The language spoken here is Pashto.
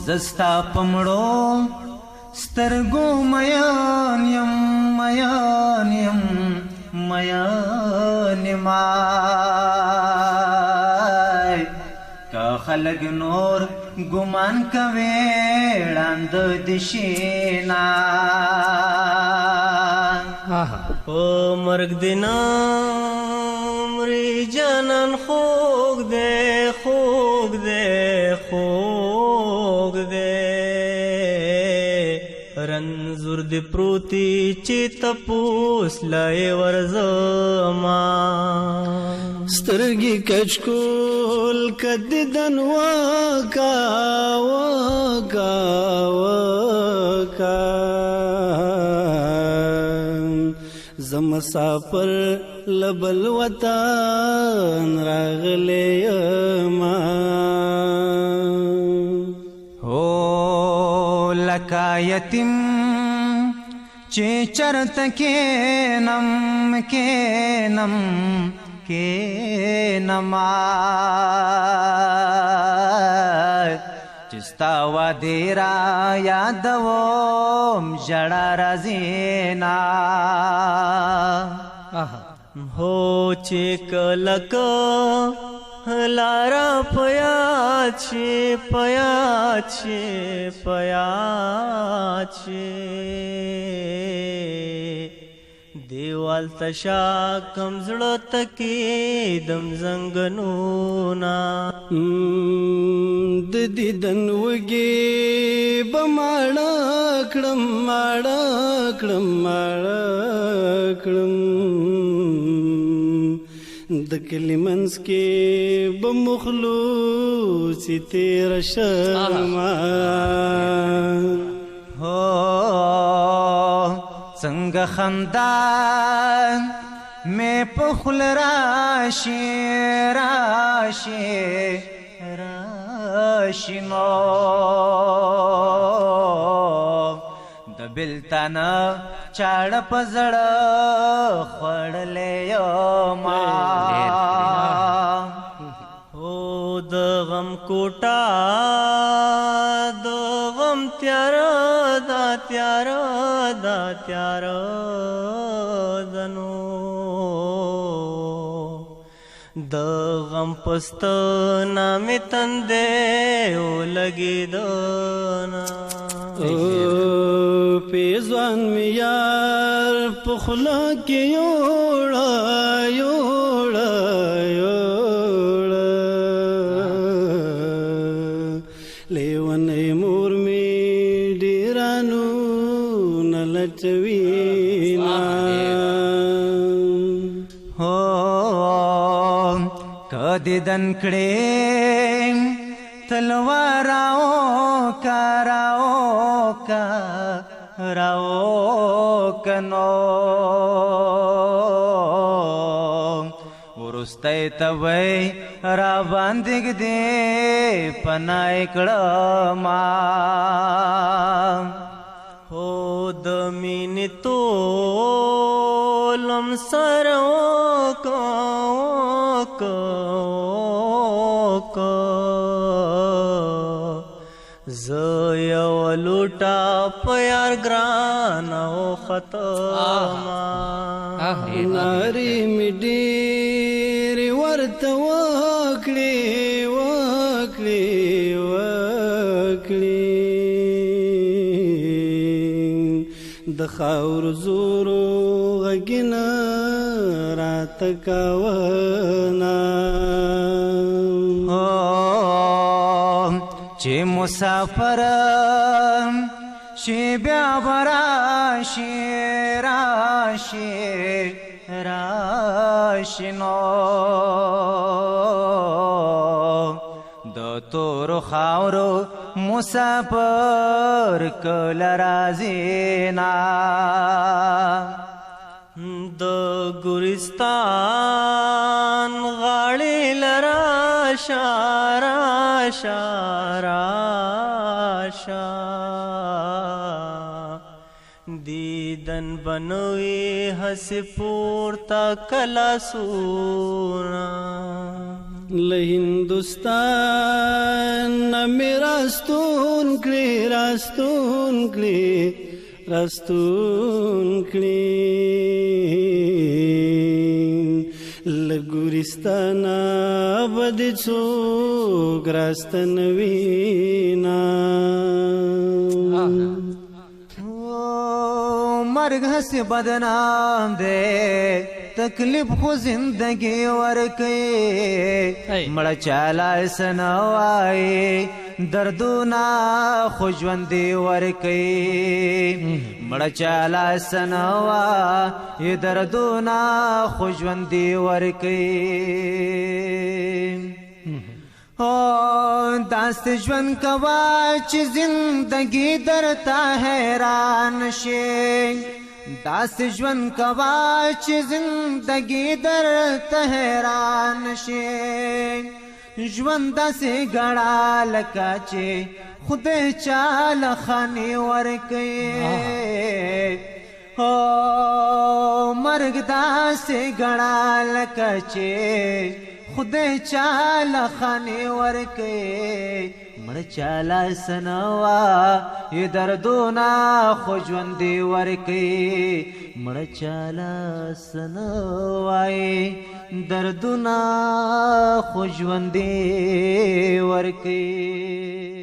زستا پمړو سترګو میان یم میان یم میان مای که خلق نور ګمان کوي وړاند دشینا په مرګ دینا مری جانان خوږ دې خوږ دې خوږ دې رنځور دې پروتي چې تپوس لای ورزما سترګې کچکول کددن وکا وکا وکا مسافر لبل وطن راغلی ما هو لکا یتیم چې چرته کینم کینم کینما چستا وادي را یادوم ژړا راځينا هو چې کلک لارا پیاچی پیاچی پیاچی دیوال تشا کمزړه تکی دم زنګنونا د دیدن وګي بماړه کړم ماړه کړم ماړه کړم د کلمنس کې بمخلوص تیر شرما هو څنګه خندان مې پخل راشي راشي راشي نو د بلتانه چاړه پزړه خړلې ما هو د غم کوټا د غم تیار دا تیار دا تیار دنو د غم پست نام تندې او لګي دنا پیزوان می یار پخلا کې یوړا یوړا یوړا لیوانې مور می ډیرانو نلچوینا هو کدی دن کړې تلوار او کراو کا راو کنو ورسته توي را باندې دې پنای کړما هو د مين تو لم سرو کو زیا ولوټا پیار ګران او ختما ناری می ډیر ورته وکړي وکړي وکړي د خاور زورو غګنا رات کاونا چې مسافر شي بیا براشي راشي راشي نو د تور خاورو مسافر کل رازینا د ګورستان غاړې لرا شارا شارا شا دیدن بنوي حس پورتا کلا سونا له هندوستان مې راستون کړې راستون کړې راستون کړې له ګورستانه به دې څوک راستنوينا مرگ ہنسی بدنام دے تکلیف خو زندگی ورکی مڑا چالا سنوائی دردونا خو ژوندی ورکی مڑا چالا سنوائی دردونا خو ژوندی ورکی داست ژوند کوا چې زندگی درتا حیران شي داست ژوند کوا چې زندگی درتا حیران شي ژوند داسې ګړه لکه چې خدای چاله خاني ورکوي مرګ داسې ګړه لکه چې خدای چاله خاني ورکي مړ چاله سنوا ی دردونا خو ژوندې ورکي مړ چاله سنوا ی دردونا خو ژوندې ورکي